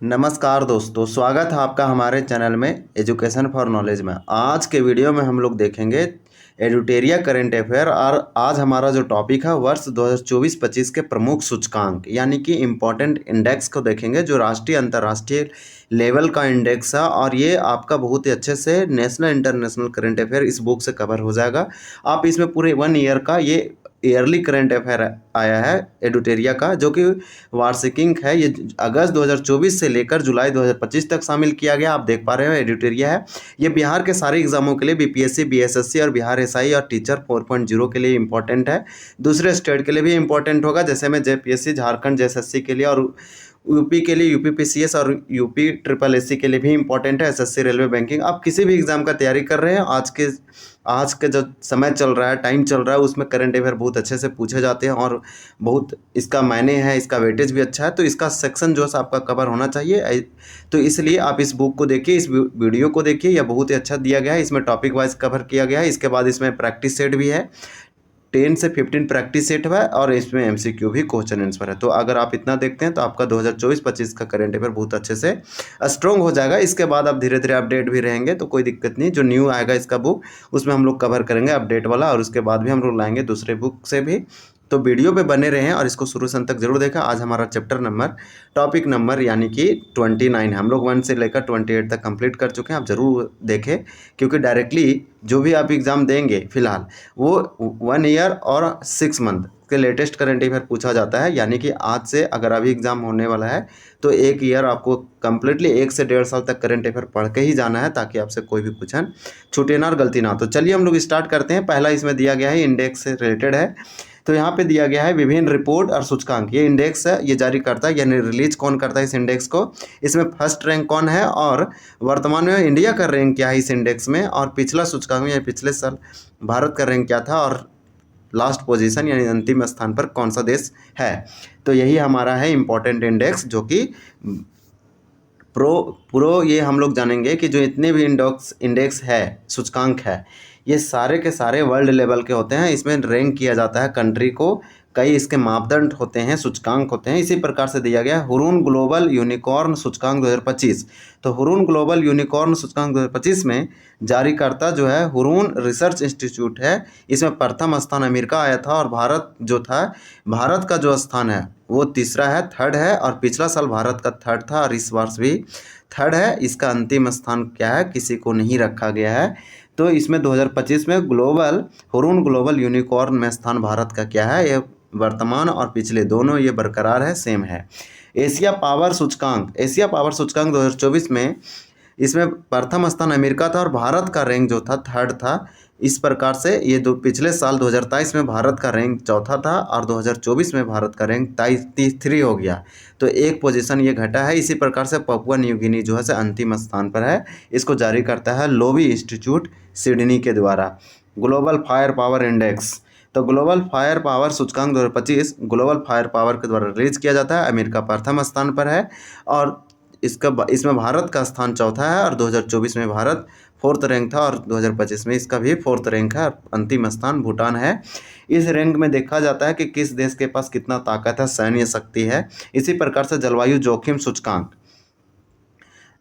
नमस्कार दोस्तों, स्वागत है आपका हमारे चैनल में एजुकेशन फॉर नॉलेज में। आज के वीडियो में हम लोग देखेंगे एडुटेरिया करंट अफेयर और आज हमारा जो टॉपिक है वर्ष 2024-25 के प्रमुख सूचकांक यानी कि इम्पोर्टेंट इंडेक्स को देखेंगे जो राष्ट्रीय अंतर्राष्ट्रीय लेवल का इंडेक्स है। और ये आपका बहुत ही अच्छे से नेशनल इंटरनेशनल करंट अफेयर इस बुक से कवर हो जाएगा। आप इसमें पूरे 1 ईयर का ये ईयरली करंट अफेयर आया है एडुटेरिया का, जो कि वार्षिकिंक है। ये अगस्त 2024 से लेकर जुलाई 2025 तक शामिल किया गया। आप देख पा रहे हो एडुटेरिया है। ये बिहार के सारे एग्जामों के लिए बीपीएससी, बीएसएससी और बिहार एसआई और टीचर 4.0 के लिए इंपॉर्टेंट है। दूसरे स्टेट के लिए भी इंपॉर्टेंट होगा, जैसे में जेपीएससी, झारखंड जेएसएससी के लिए, और यूपी के लिए यूपीपीसीएस और यूपी ट्रिपल एससी के लिए भी इंपॉर्टेंट है। SSC, railway, banking. आप किसी भी एग्जाम का तैयारी कर रहे हैं, आज के जो समय चल रहा है, टाइम चल रहा है, उसमें करंट अफेयर बहुत अच्छे से पूछे जाते हैं और बहुत इसका मायने है, इसका वेटेज भी अच्छा है। तो इसका सेक्शन जो है आपका कवर होना चाहिए। तो इसलिए आप इस बुक को देखिए, इस वीडियो को देखिए, यह बहुत ही अच्छा दिया गया है। इसमें टॉपिक वाइज कवर किया गया है। इसके बाद इसमें प्रैक्टिस सेट भी है, 10 से 15 प्रैक्टिस सेट है और इसमें एमसीक्यू भी क्वेश्चन आंसर है। तो अगर आप इतना देखते हैं तो आपका 2024-25 का करंट अफेयर बहुत अच्छे से स्ट्रॉन्ग हो जाएगा। इसके बाद आप धीरे धीरे अपडेट भी रहेंगे, तो कोई दिक्कत नहीं। जो न्यू आएगा इसका बुक, उसमें हम लोग कवर करेंगे अपडेट वाला, और उसके बाद भी हम लोग लाएंगे दूसरे बुक से भी। तो वीडियो पे बने रहें और इसको शुरू से अंत तक जरूर देखें। आज हमारा टॉपिक नंबर यानी कि 29 है। हम लोग 1 से लेकर 28 तक कंप्लीट कर चुके हैं। आप ज़रूर देखें, क्योंकि डायरेक्टली जो भी आप एग्ज़ाम देंगे फिलहाल वो 1 ईयर और 6 मंथ के लेटेस्ट करंट अफेयर पूछा जाता है। यानी कि आज से अगर अभी एग्ज़ाम होने वाला है तो 1 ईयर आपको कम्प्लीटली 1 से 1.5 साल तक करंट अफेयर पढ़ के ही जाना है, ताकि आपसे कोई भी क्वेश्चन छूटे ना और गलती ना। तो चलिए हम लोग स्टार्ट करते हैं। पहला इसमें दिया गया है, इंडेक्स से रिलेटेड है। तो यहाँ पे दिया गया है विभिन्न रिपोर्ट और सूचकांक। ये इंडेक्स है, ये जारी करता है यानी रिलीज कौन करता है इस इंडेक्स को। इसमें फर्स्ट रैंक कौन है और वर्तमान में इंडिया का रैंक क्या है इस इंडेक्स में, और पिछला सूचकांक में पिछले साल भारत का रैंक क्या था, और लास्ट पोजीशन यानी अंतिम स्थान पर कौन सा देश है। तो यही हमारा है इम्पोर्टेंट इंडेक्स, जो कि प्रो ये हम लोग जानेंगे कि जो इतने भी इंडेक्स है, सूचकांक है, ये सारे के सारे वर्ल्ड लेवल के होते हैं। इसमें रैंक किया जाता है कंट्री को, कई इसके मापदंड होते हैं, सूचकांक होते हैं। इसी प्रकार से दिया गया है हुरून ग्लोबल यूनिकॉर्न सूचकांक 2025। तो हुरून ग्लोबल यूनिकॉर्न सूचकांक 2025 में जारीकर्ता जो है हुरून रिसर्च इंस्टीट्यूट है। इसमें प्रथम स्थान अमेरिका आया था, और भारत जो था, भारत का जो स्थान है वो तीसरा है, थर्ड है। और पिछला साल भारत का थर्ड था और इस वर्ष भी थर्ड है। इसका अंतिम स्थान क्या है, किसी को नहीं रखा गया है। तो इसमें 2025 में हुरून ग्लोबल यूनिकॉर्न में स्थान भारत का क्या है, ये वर्तमान और पिछले दोनों ये बरकरार है, सेम है। एशिया पावर सूचकांक 2024 में इसमें प्रथम स्थान अमेरिका था और भारत का रैंक जो था थर्ड था। इस प्रकार से ये पिछले साल 2023 में भारत का रैंक चौथा था और 2024 में भारत का रैंक 3 हो गया। तो एक पोजीशन ये घटा है। इसी प्रकार से पपुआ न्यू गिनी जो है अंतिम स्थान पर है। इसको जारी करता है लोवी इंस्टीट्यूट सिडनी के द्वारा। ग्लोबल फायर पावर इंडेक्स, तो ग्लोबल फायर पावर सूचकांक 2025 ग्लोबल फायर पावर के द्वारा रिलीज किया जाता है। अमेरिका प्रथम स्थान पर है और इसमें भारत का स्थान चौथा है, और 2024 में भारत 4th रैंक था और 2025 में इसका भी 4th रैंक है। अंतिम स्थान भूटान है। इस रैंक में देखा जाता है कि किस देश के पास कितना ताकत है, सैन्य शक्ति है। इसी प्रकार से जलवायु जोखिम सूचकांक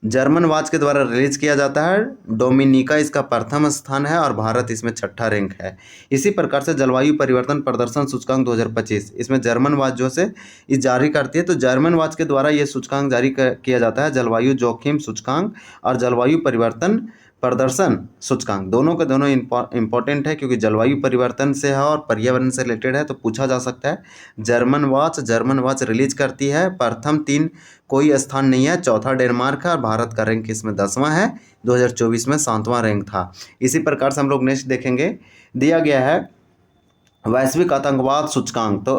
जर्मन वाच के द्वारा रिलीज किया जाता है। डोमिनिका इसका प्रथम स्थान है और भारत इसमें छठा रैंक है। इसी प्रकार से जलवायु परिवर्तन प्रदर्शन सूचकांक 2025, इसमें जर्मन वाच जो से इस जारी करती है। तो जर्मन वाच के द्वारा ये सूचकांक जारी किया जाता है, जलवायु जोखिम सूचकांक और जलवायु परिवर्तन प्रदर्शन सूचकांक। दोनों के दोनों इंपॉर्टेंट है, क्योंकि जलवायु परिवर्तन से है और पर्यावरण से रिलेटेड है, तो पूछा जा सकता है। जर्मन वाच रिलीज करती है। प्रथम 3 कोई स्थान नहीं है, चौथा डेनमार्क है और भारत का रैंक इसमें 10वां है। 2024 में 7वां रैंक था। इसी प्रकार से हम लोग नेक्स्ट देखेंगे, दिया गया है वैश्विक आतंकवाद सूचकांक। तो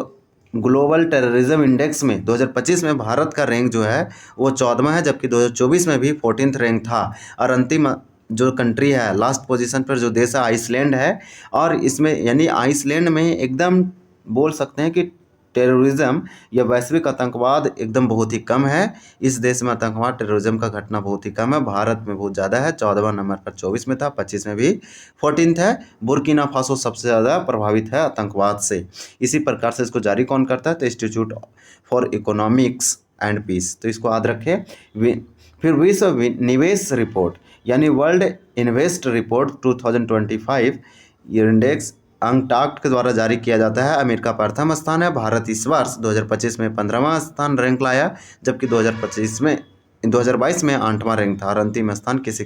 ग्लोबल टेररिज्म इंडेक्स में 2025 में भारत का रैंक जो है वो 14वां है, जबकि 2024 में भी 14th रैंक था। और अंतिम जो कंट्री है, लास्ट पोजीशन पर जो देश है, आइसलैंड है। और इसमें यानी आइसलैंड में एकदम बोल सकते हैं कि टेररिज्म या वैश्विक आतंकवाद एकदम बहुत ही कम है। इस देश में आतंकवाद टेररिज्म का घटना बहुत ही कम है। भारत में बहुत ज़्यादा है, 14वां नंबर पर 24 में था, 25 में भी 14th है। बुर्किना फासो सबसे ज़्यादा प्रभावित है आतंकवाद से। इसी प्रकार से इसको जारी कौन करता है, तो institute for economics and peace, तो इसको याद रखें। फिर विश्व निवेश रिपोर्ट यानी वर्ल्ड इन्वेस्ट रिपोर्ट 2025 ये इंडेक्स अंकटाक के द्वारा जारी किया जाता है। अमेरिका प्रथम स्थान है। भारत इस वर्ष 2025 में 15वां स्थान रैंक लाया, जबकि 2022 में 8वां रैंक था और अंतिम स्थान किसी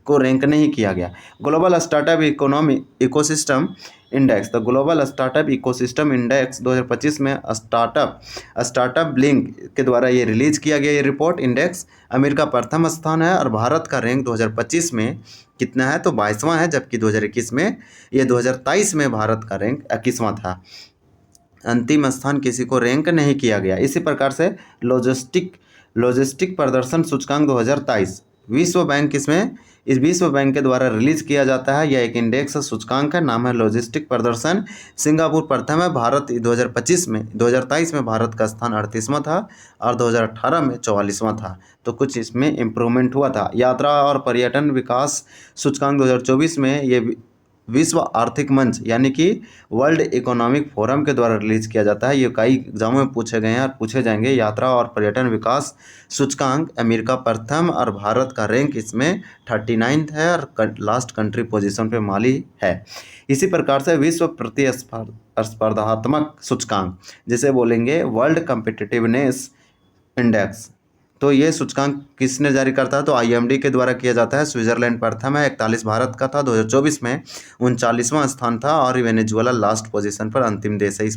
को रैंक नहीं किया गया। Global startup economy ecosystem index, the global startup ecosystem index 2025 में स्टार्टअप ब्लिंक के द्वारा ये रिलीज किया गया। ये रिपोर्ट इंडेक्स अमेरिका प्रथम स्थान है और भारत का रैंक 2025 में कितना है तो 22वां है, जबकि 2021 में 2023 में भारत का रैंक 21वां था। अंतिम स्थान किसी को रैंक नहीं किया गया। इसी प्रकार से लॉजिस्टिक प्रदर्शन सूचकांक 2023 विश्व बैंक इस विश्व बैंक के द्वारा रिलीज किया जाता है। यह एक इंडेक्स सूचकांक है, नाम है लॉजिस्टिक प्रदर्शन। सिंगापुर प्रथम है। भारत 2023 में भारत का स्थान 38वां था और 2018 में 44वां था, तो कुछ इसमें इम्प्रूवमेंट हुआ था। यात्रा और पर्यटन विकास सूचकांक 2024 में ये विश्व आर्थिक मंच यानी कि वर्ल्ड इकोनॉमिक फोरम के द्वारा रिलीज किया जाता है। ये कई एग्जामों में पूछे गए हैं और पूछे जाएंगे। यात्रा और पर्यटन विकास सूचकांक अमेरिका प्रथम और भारत का रैंक इसमें 39 है और लास्ट कंट्री पोजीशन पे माली है। इसी प्रकार से विश्व प्रतिस्पर्धात्मक सूचकांक जिसे बोलेंगे वर्ल्ड कम्पिटिटिवनेस इंडेक्स, तो ये सूचकांक किसने जारी करता है तो IMD के द्वारा किया जाता है। स्विट्जरलैंड प्रथम है, 41 भारत का था, 2024 में 39वां स्थान था और वेनेजुएला लास्ट पोजीशन पर अंतिम देश है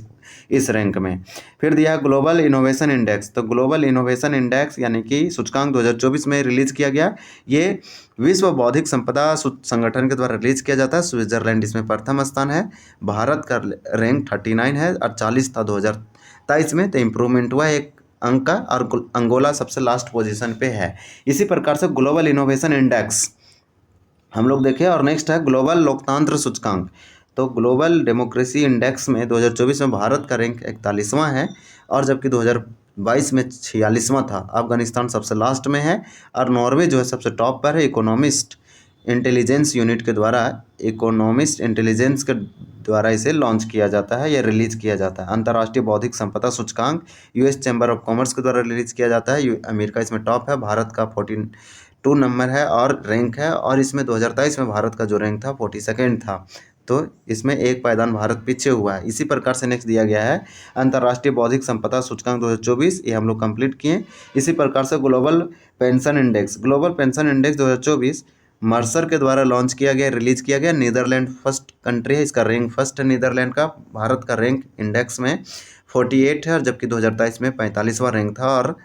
इस रैंक में। फिर दिया ग्लोबल इनोवेशन इंडेक्स, तो ग्लोबल इनोवेशन इंडेक्स यानी कि सूचकांक 2024 में रिलीज किया गया। ये विश्व बौद्धिक संपदा संगठन के द्वारा रिलीज किया जाता है। स्विट्जरलैंड इसमें प्रथम स्थान है। भारत का रैंक 39 है और 40 था 2023 में, तो इम्प्रूवमेंट हुआ एक अंक का और अंगोला सबसे लास्ट पोजीशन पे है। इसी प्रकार से ग्लोबल इनोवेशन इंडेक्स हम लोग देखें। और नेक्स्ट है ग्लोबल लोकतंत्र सूचकांक, तो ग्लोबल डेमोक्रेसी इंडेक्स में 2024 में भारत का रैंक 41वां है और जबकि 2022 में 46वां था। अफगानिस्तान सबसे लास्ट में है और नॉर्वे जो है सबसे टॉप पर है। इकोनॉमिस्ट इंटेलिजेंस यूनिट के द्वारा इकोनॉमिस्ट इंटेलिजेंस के द्वारा इसे लॉन्च किया जाता है या रिलीज किया जाता है। अंतर्राष्ट्रीय बौद्धिक संपदा सूचकांक US चैम्बर ऑफ कॉमर्स के द्वारा रिलीज किया जाता है। अमेरिका इसमें टॉप है, भारत का 42 नंबर है और रैंक है, और इसमें 2023 में भारत का जो रैंक था 42nd था, तो इसमें एक पायदान भारत पीछे हुआ है। इसी प्रकार से नेक्स्ट दिया गया है अंतर्राष्ट्रीय बौद्धिक संपदा सूचकांक 2024, ये हम लोग कंप्लीट किए। इसी प्रकार से ग्लोबल पेंशन इंडेक्स 2024 मर्सर के द्वारा लॉन्च किया गया, रिलीज किया गया। नीदरलैंड फर्स्ट कंट्री है, इसका रैंक फर्स्ट है नीदरलैंड का। भारत का रैंक इंडेक्स में 48 है और जबकि 2023 में 45वां रैंक था और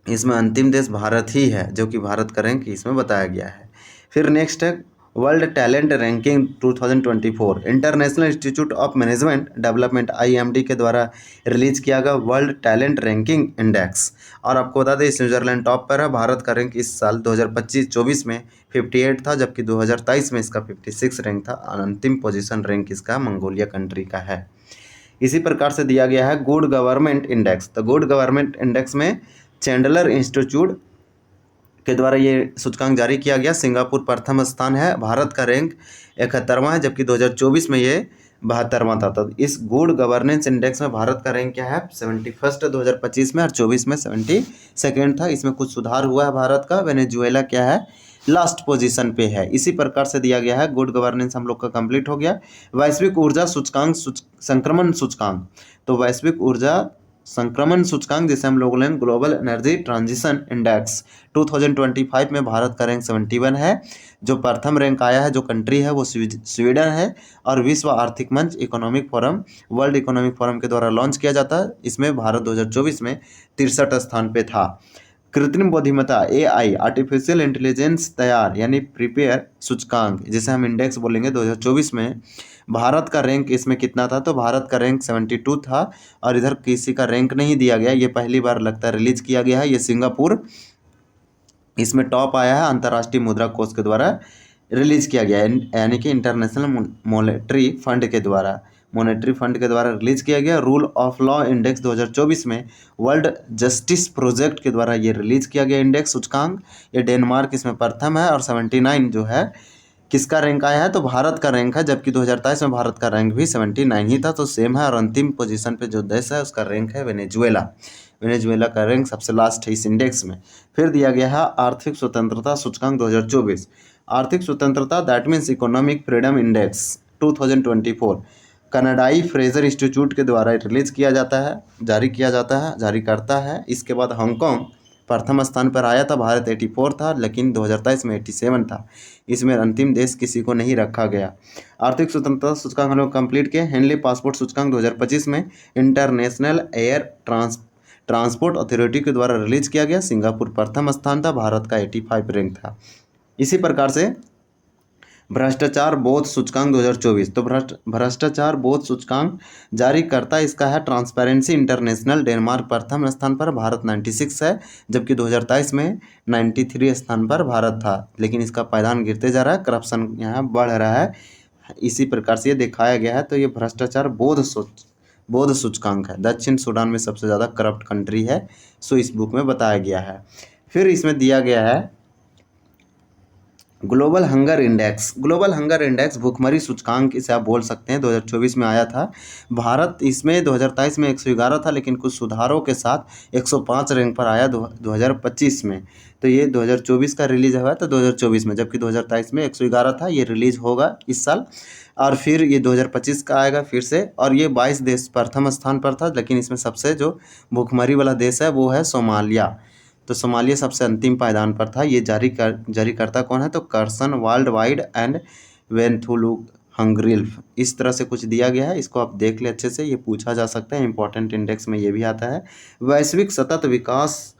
इसमें अंतिम देश भारत ही है, जो कि भारत का रैंक इसमें बताया गया है। फिर नेक्स्ट है world talent ranking 2024 international institute of management development IMD के द्वारा रिलीज किया गया वर्ल्ड टैलेंट रैंकिंग इंडेक्स। और आपको बता दें स्विट्जरलैंड टॉप पर है। भारत का रैंक इस साल 2025-24 में 58 था, जबकि 2023 में इसका 56 रैंक था और अंतिम पोजीशन रैंक इसका मंगोलिया कंट्री का है। इसी प्रकार से दिया गया है गुड गवर्नमेंट इंडेक्स, तो गुड गवर्नमेंट इंडेक्स में चैंडलर इंस्टीट्यूट के द्वारा ये सूचकांक जारी किया गया। सिंगापुर प्रथम स्थान है। भारत का रैंक 71वां है, जबकि 2024 में ये 72वां था। तो इस गुड गवर्नेंस इंडेक्स में भारत का रैंक क्या है 71st 2025 में और 24 में 72nd था। इसमें कुछ सुधार हुआ है भारत का। वेनेजुएला क्या है लास्ट पोजीशन पे है। इसी प्रकार से दिया गया है गुड गवर्नेंस हम लोग का कंप्लीट हो गया। वैश्विक ऊर्जा सूचकांक संक्रमण सूचकांक, तो वैश्विक ऊर्जा संक्रमण सूचकांक जिसे हम लोग लेंगे ग्लोबल एनर्जी ट्रांजिशन इंडेक्स 2025 में भारत का रैंक 71 है। जो प्रथम रैंक आया है जो कंट्री है वो स्वीडन है और विश्व आर्थिक मंच economic forum world economic forum के द्वारा लॉन्च किया जाता है। इसमें भारत 2024 में 63 स्थान पे था। कृत्रिम बुद्धिमत्ता AI आर्टिफिशियल इंटेलिजेंस तैयार यानी प्रिपेयर सूचकांक जिसे हम इंडेक्स बोलेंगे 2024 में भारत का रैंक इसमें कितना था तो भारत का रैंक 72 था और इधर किसी का रैंक नहीं दिया गया। ये पहली बार लगता है रिलीज किया गया है। ये सिंगापुर इसमें टॉप आया है अंतर्राष्ट्रीय मुद्रा कोष के द्वारा रिलीज किया गया है, यानी कि इंटरनेशनल मॉनेटरी फंड के द्वारा रिलीज किया गया। रूल ऑफ लॉ इंडेक्स 2024 में वर्ल्ड जस्टिस प्रोजेक्ट के द्वारा ये रिलीज किया गया इंडेक्स सूचकांक। ये डेनमार्क इसमें प्रथम है और 79 जो है किसका रैंक आया है तो भारत का रैंक है, जबकि 2023 में भारत का रैंक भी 79 ही था, तो सेम है। और अंतिम पोजीशन पे जो देश है उसका रैंक है वेनेजुएला। वेनेजुएला का रैंक सबसे लास्ट है इस इंडेक्स में। फिर दिया गया है आर्थिक स्वतंत्रता सूचकांक 2024। आर्थिक स्वतंत्रता that means economic freedom index 2024 कनाडाई फ्रेजर इंस्टीट्यूट के द्वारा रिलीज किया जाता है, जारी करता है। इसके बाद हांगकांग प्रथम स्थान पर आया था, भारत 84 था, लेकिन 2023 में 87 था। इसमें अंतिम देश किसी को नहीं रखा गया। आर्थिक स्वतंत्रता सूचकांक हम लोग कंप्लीट किए। हेनली पासपोर्ट सूचकांक 2025 में इंटरनेशनल एयर ट्रांसपोर्ट अथॉरिटी के द्वारा रिलीज किया गया। सिंगापुर प्रथम स्थान था, भारत का 85 रैंक था। इसी प्रकार से भ्रष्टाचार बोध सूचकांक 2024, तो भ्रष्टाचार बोध सूचकांक जारी करता इसका है ट्रांसपेरेंसी इंटरनेशनल। डेनमार्क प्रथम स्थान पर, भारत 96 है, जबकि 2023 में 93 स्थान पर भारत था। लेकिन इसका पायदान गिरते जा रहा है, करप्शन यहाँ बढ़ रहा है। इसी प्रकार से ये दिखाया गया है। तो ये भ्रष्टाचार बोध सूचकांक है। दक्षिण सूडान में सबसे ज़्यादा करप्ट कंट्री है, सो इस बुक में बताया गया है। फिर इसमें दिया गया है global hunger index. Global hunger index भूखमरी सूचकांक इसे आप बोल सकते हैं, 2024 में आया था। भारत इसमें 2023 में 111 था, लेकिन कुछ सुधारों के साथ 105 रैंक पर आया 2025 में। तो ये 2024 का रिलीज हुआ था 2024 में, जबकि 2023 में 111 था। ये रिलीज होगा इस साल, और फिर ये 2025 का आएगा फिर से। और ये 22 देश प्रथम स्थान पर था, लेकिन इसमें सबसे जो भूखमरी वाला देश है वो है सोमालिया। तो सोमालिया सबसे अंतिम पायदान पर था। ये जारी करता कौन है, तो कर्सन वर्ल्ड वाइड एंड वेंथुलू हंग्रिल्फ। इस तरह से कुछ दिया गया है, इसको आप देख ले अच्छे से, ये पूछा जा सकता है। इंपॉर्टेंट इंडेक्स में ये भी आता है। वैश्विक सतत विकास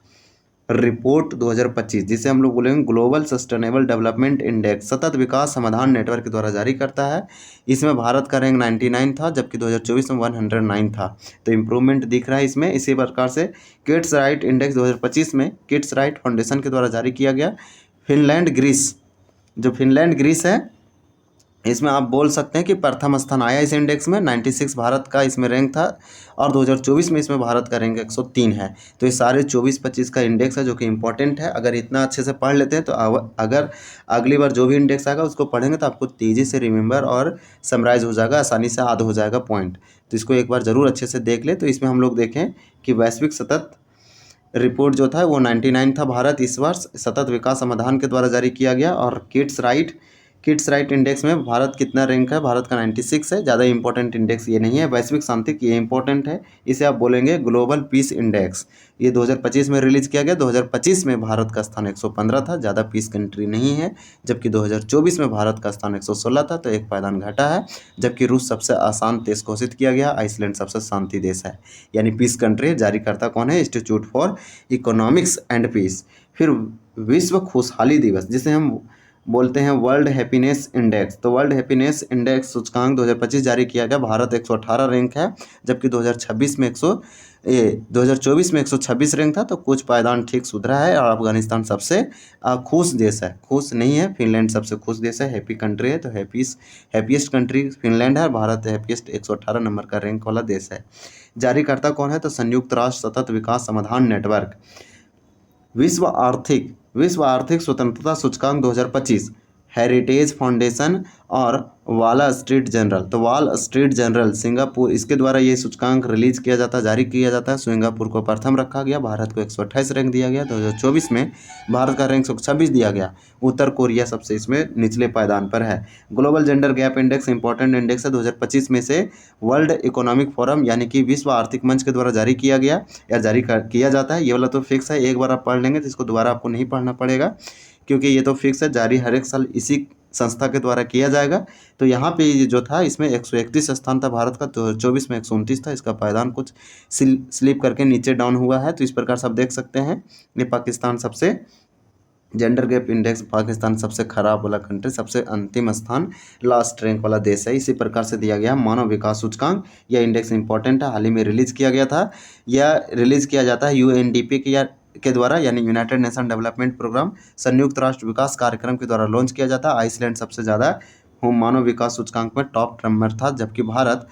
रिपोर्ट 2025, जिसे हम लोग बोलेंगे ग्लोबल सस्टेनेबल डेवलपमेंट इंडेक्स, सतत विकास समाधान नेटवर्क के द्वारा जारी करता है। इसमें भारत का रैंक 99 था, जबकि 2024 में 109 था। तो इम्प्रूवमेंट दिख रहा है इसमें। इसी प्रकार से किड्स राइट इंडेक्स 2025 में किड्स राइट फाउंडेशन के द्वारा जारी किया गया। फिनलैंड ग्रीस है, इसमें आप बोल सकते हैं कि प्रथम स्थान आया इस इंडेक्स में। 96 भारत का इसमें रैंक था, और 2024 में इसमें भारत का रैंक 103 है। तो ये सारे 24-25 का इंडेक्स है, जो कि इंपॉर्टेंट है। अगर इतना अच्छे से पढ़ लेते हैं तो अगर अगली बार जो भी इंडेक्स आएगा उसको पढ़ेंगे तो आपको तेज़ी से रिमेंबर और समराइज हो जाएगा, आसानी से याद हो जाएगा पॉइंट। तो इसको एक बार ज़रूर अच्छे से देख ले। तो इसमें हम लोग देखें कि वैश्विक सतत रिपोर्ट जो था वो 99 था भारत इस वर्ष, सतत विकास समाधान के द्वारा जारी किया गया। और किड्स राइट इंडेक्स में भारत कितना रैंक है, भारत का 96 है। ज़्यादा इंपॉर्टेंट इंडेक्स ये नहीं है। वैश्विक शांति ये इंपॉर्टेंट है, इसे आप बोलेंगे ग्लोबल पीस इंडेक्स। ये 2025 में रिलीज किया गया। 2025 में भारत का स्थान 115 था, ज़्यादा पीस कंट्री नहीं है। जबकि 2024 में भारत का स्थान 116 था, तो एक पायदान घटा है। जबकि रूस सबसे आसान देश घोषित किया गया, आइसलैंड सबसे शांति देश है, यानी पीस कंट्री। जारी करता कौन है, institute for economics and peace. फिर विश्व खुशहाली दिवस, जिसे हम बोलते हैं वर्ल्ड हैप्पीनेस इंडेक्स। तो वर्ल्ड हैप्पीनेस इंडेक्स सूचकांक 2025 जारी किया गया। भारत 118 रैंक है, जबकि 2024 में 126 रैंक था। तो कुछ पायदान ठीक सुधरा है। और अफगानिस्तान सबसे खुश देश है, खुश नहीं है। फिनलैंड सबसे खुश देश है, हैप्पी कंट्री है। तो हैप्पीएस्ट कंट्री फिनलैंड है, भारत हैप्पीएस्ट 118 नंबर का रैंक वाला देश है। जारी करता कौन है, तो संयुक्त राष्ट्र सतत विकास समाधान नेटवर्क। विश्व आर्थिक स्वतंत्रता सूचकांक 2025 हेरिटेज फाउंडेशन और वॉल स्ट्रीट जर्नल। तो वॉल स्ट्रीट जर्नल सिंगापुर, इसके द्वारा ये सूचकांक रिलीज किया जाता है, जारी किया जाता है। सिंगापुर को प्रथम रखा गया, भारत को 128 रैंक दिया गया। 2024 में भारत का रैंक 126 दिया गया। उत्तर कोरिया सबसे इसमें निचले पायदान पर है। Global gender gap index important index है, 2025 में से वर्ल्ड इकोनॉमिक फोरम यानी कि विश्व आर्थिक मंच के द्वारा जारी किया गया या किया जाता है। ये वाला तो फिक्स है, एक बार आप पढ़ लेंगे तो इसको दोबारा आपको नहीं पढ़ना पड़ेगा, क्योंकि ये तो फिक्स है, जारी हर एक साल इसी संस्था के द्वारा किया जाएगा। तो यहाँ पे ये जो था इसमें 131 स्थान था भारत का, तो 24 में 129 था। इसका पायदान कुछ स्लिप करके नीचे डाउन हुआ है। तो इस प्रकार से आप देख सकते हैं। ये पाकिस्तान सबसे जेंडर गैप इंडेक्स, पाकिस्तान सबसे खराब वाला कंट्री, सबसे अंतिम स्थान, लास्ट रैंक वाला देश है। इसी प्रकार से दिया गया मानव विकास सूचकांक। यह इंडेक्स इंपॉर्टेंट है, हाल ही में रिलीज किया गया था। यह रिलीज किया जाता है यूएनडीपी के द्वारा, यानी यूनाइटेड नेशन डेवलपमेंट प्रोग्राम, संयुक्त राष्ट्र विकास कार्यक्रम के द्वारा लॉन्च किया जाता है। आइसलैंड सबसे ज़्यादा मानव विकास सूचकांक में टॉप नंबर था, जबकि भारत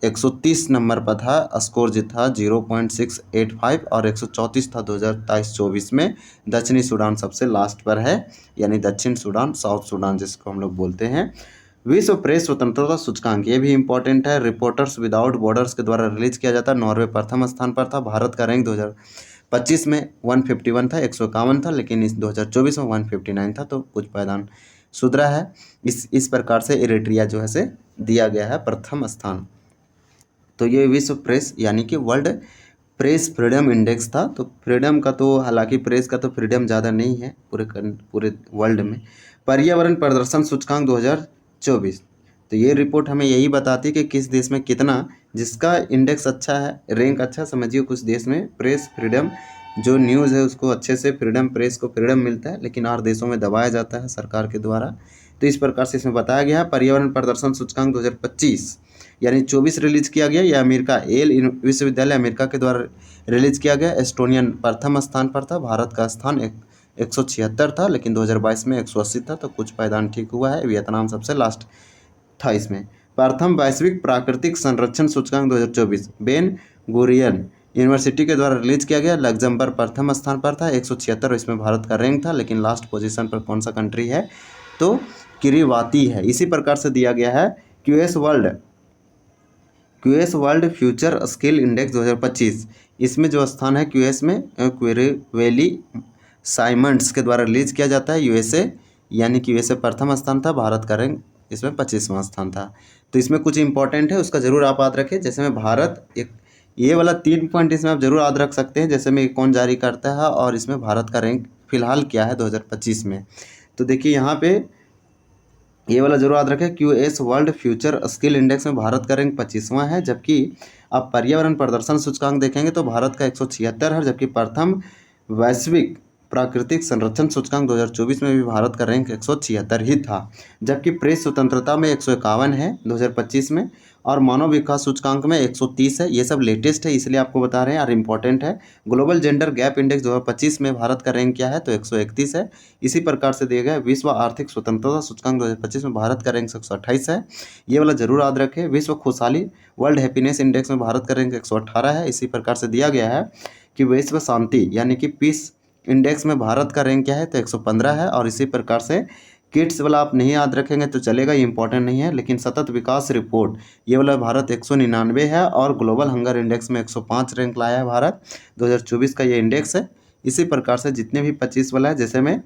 130 नंबर पर था। स्कोर जो था 0.685 और 134 था 2023-24 में। दक्षिणी सूडान सबसे लास्ट पर है, यानी दक्षिण सूडान, साउथ सूडान जिसको हम लोग बोलते हैं। विश्व प्रेस स्वतंत्रता सूचकांक, ये भी इंपॉर्टेंट है। रिपोर्टर्स विदाउट बॉर्डर्स के द्वारा रिलीज किया जाता है। नॉर्वे प्रथम स्थान पर था। भारत का रैंक 2025 में 151 था, 151 था, लेकिन इस 2024 में 159 था, तो कुछ पायदान सुधरा है। इस प्रकार से इरिट्रिया जो है से दिया गया है प्रथम स्थान। तो ये विश्व प्रेस यानी कि वर्ल्ड प्रेस फ्रीडम इंडेक्स था। तो फ्रीडम का तो, हालांकि प्रेस का तो फ्रीडम ज़्यादा नहीं है पूरे वर्ल्ड में। पर्यावरण प्रदर्शन सूचकांक 2024, तो ये रिपोर्ट हमें यही बताती है कि किस देश में कितना, जिसका इंडेक्स अच्छा है, रैंक अच्छा, समझिए कुछ देश में प्रेस फ्रीडम जो न्यूज़ है उसको अच्छे से, फ्रीडम, प्रेस को फ्रीडम मिलता है, लेकिन और देशों में दबाया जाता है सरकार के द्वारा। तो इस प्रकार से इसमें बताया गया है। पर्यावरण प्रदर्शन सूचकांक 2025 यानी 24 रिलीज किया गया। यह अमेरिका येल विश्वविद्यालय अमेरिका के द्वारा रिलीज किया गया। एस्टोनियन प्रथम स्थान पर था। भारत का स्थान 176 था, लेकिन 2022 में 180 था, तो कुछ पायदान ठीक हुआ है। वियतनाम सबसे लास्ट था इसमें। प्रथम वैश्विक प्राकृतिक संरक्षण सूचकांक 2024 बेन गुरियन यूनिवर्सिटी के द्वारा रिलीज किया गया। लग्जमबर्ग प्रथम स्थान पर था, 176, इसमें भारत का रैंक था, लेकिन लास्ट पोजीशन पर कौन सा कंट्री है, तो किरीवाती है। इसी प्रकार से दिया गया है QS world future skill index 2025, इसमें जो स्थान है क्यूएस में क्वेरेवेली साइमंड्स के द्वारा रिलीज किया जाता है, यूएसए, यानी कि यूएसए प्रथम स्थान था, भारत का रैंक इसमें 25वां स्थान था। तो इसमें कुछ इंपॉर्टेंट है, उसका जरूर आप याद रखें। जैसे में भारत, एक ये वाला 3 पॉइंट इसमें आप जरूर याद रख सकते हैं, जैसे में कौन जारी करता है और इसमें भारत का रैंक फिलहाल क्या है 2025 में। तो देखिए यहाँ पे ये वाला जरूर याद रखें, QS world future skill index में भारत का रैंक 25वां है, जबकि आप पर्यावरण प्रदर्शन सूचकांक देखेंगे तो भारत का 176 है, जबकि प्रथम वैश्विक प्राकृतिक संरक्षण सूचकांक 2024 में भी भारत का रैंक 176 ही था, जबकि प्रेस स्वतंत्रता में 151 है 2025 में, और मानव विकास सूचकांक में 130 है। ये सब लेटेस्ट है, इसलिए आपको बता रहे हैं और इम्पोर्टेंट है। ग्लोबल जेंडर गैप इंडेक्स 2025 में भारत का रैंक क्या है, तो 131 है। इसी प्रकार से दिया गया विश्व आर्थिक स्वतंत्रता सूचकांक 2025 में भारत का रैंक 128 है। ये वाला जरूर याद रखें। विश्व खुशहाली वर्ल्ड हैप्पीनेस इंडेक्स में भारत का रैंक 118 है। इसी प्रकार से दिया गया है कि विश्व शांति यानी कि पीस इंडेक्स में भारत का रैंक क्या है, तो 115 है। और इसी प्रकार से किड्स वाला आप नहीं याद रखेंगे तो चलेगा, ये इंपॉर्टेंट नहीं है, लेकिन सतत विकास रिपोर्ट ये वाला भारत 199 है, और ग्लोबल हंगर इंडेक्स में 105 रैंक लाया है भारत, 2024 का ये इंडेक्स है। इसी प्रकार से जितने भी 25 वाला है, जैसे में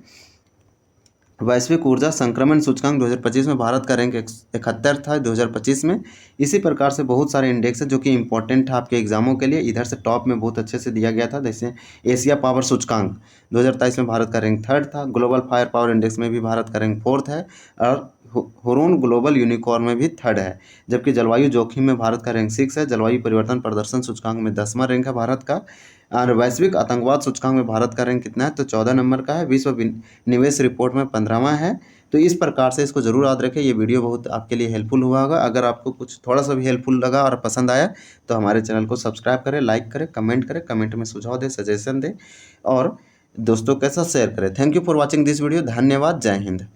वैश्विक ऊर्जा संक्रमण सूचकांक 2025 में भारत का रैंक 71 था 2025 में। इसी प्रकार से बहुत सारे इंडेक्स है जो कि इंपॉर्टेंट है आपके एग्जामों के लिए। इधर से टॉप में बहुत अच्छे से दिया गया था, जैसे एशिया पावर सूचकांक 2023 में भारत का रैंक 3rd था। ग्लोबल फायर पावर इंडेक्स में भी भारत का रैंक 4th है, और हुरून ग्लोबल यूनिकॉर्न में भी 3rd है, जबकि जलवायु जोखिम में भारत का रैंक 6 है। जलवायु परिवर्तन प्रदर्शन सूचकांक में 10वां रैंक है भारत का। और वैश्विक आतंकवाद सूचकांक में भारत का रैंक कितना है, तो 14 नंबर का है। विश्व निवेश रिपोर्ट में 15वां है। तो इस प्रकार से इसको जरूर याद रखें। ये वीडियो बहुत आपके लिए हेल्पफुल हुआ होगा। अगर आपको कुछ थोड़ा सा भी हेल्पफुल लगा और पसंद आया तो हमारे चैनल को सब्सक्राइब करें, लाइक करें, कमेंट करें, कमेंट में सुझाव दें, सजेशन दें, और दोस्तों के साथ शेयर करें। Thank you for watching this video. धन्यवाद। जय हिंद।